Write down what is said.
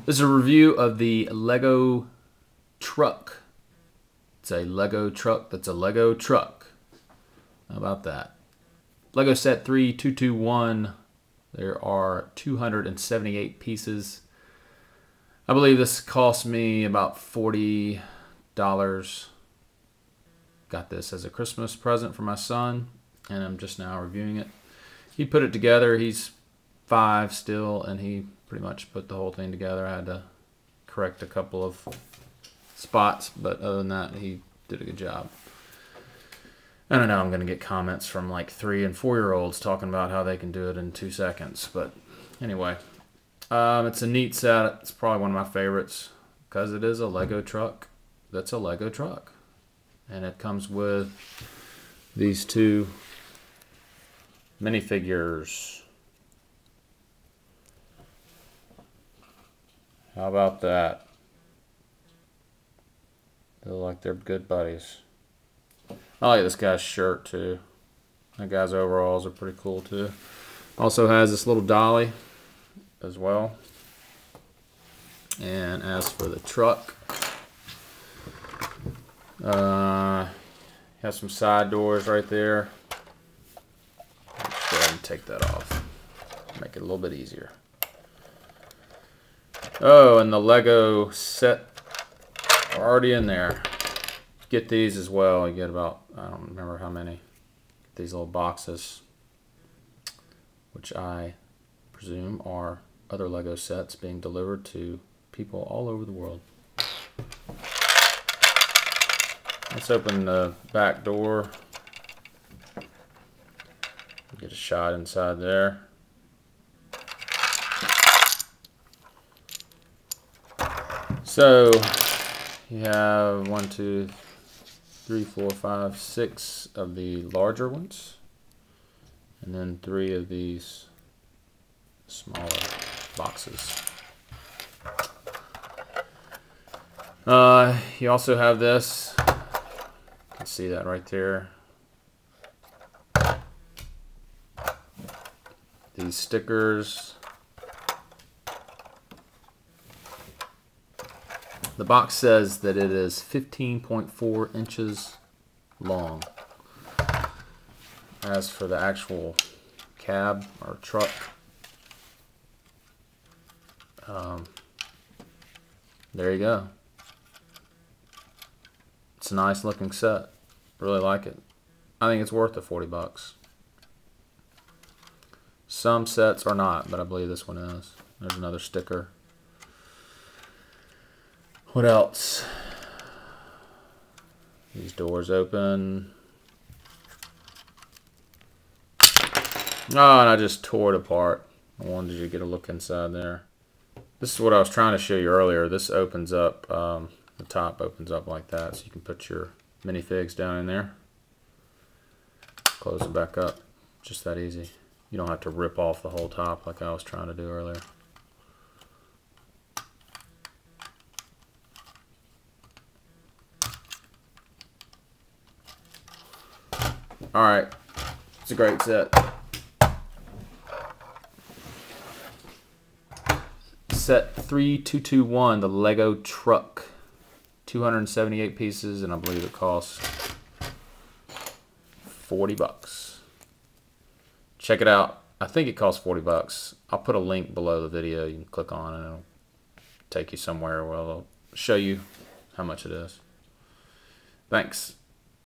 This is a review of the Lego truck. It's a Lego truck that's a Lego truck. How about that? Lego set 3221. There are 278 pieces. I believe this cost me about $40. Got this as a Christmas present for my son, and I'm just now reviewing it. He put it together. He's 5 still, and he pretty much put the whole thing together. I had to correct a couple of spots, but other than that, he did a good job. I don't know, I'm going to get comments from like 3 and 4-year-olds talking about how they can do it in 2 seconds. But anyway, it's a neat set. It's probably one of my favorites because it is a Lego truck that's a Lego truck. And it comes with these 2 minifigures. How about that? They look like they're good buddies. I like this guy's shirt too. That guy's overalls are pretty cool too. Also has this little dolly as well. And as for the truck, has some side doors right there. Let's go ahead and take that off. Make it a little bit easier. Oh, and the Lego set are already in there. Get these as well. You get about, I don't remember how many. Get these little boxes, which I presume are other Lego sets being delivered to people all over the world. Let's open the back door. Get a shot inside there. So you have 1, 2, 3, 4, 5, 6 of the larger ones, and then 3 of these smaller boxes. You also have this. You can see that right there. These stickers. The box says that it is 15.4 inches long. As for the actual cab or truck, there you go. It's a nice looking set. Really like it. I think it's worth the $40. Some sets are not, but I believe this one is. There's another sticker. What else? These doors open. Oh, and I just tore it apart. I wanted you to get a look inside there. This is what I was trying to show you earlier. This opens up, the top opens up like that, so you can put your minifigs down in there. Close it back up. Just that easy. You don't have to rip off the whole top like I was trying to do earlier. Alright, it's a great set. Set 3221, the Lego truck. 278 pieces, and I believe it costs $40. Check it out. I think it costs $40. I'll put a link below the video. You can click on it and it'll take you somewhere where it'll show you how much it is. Thanks.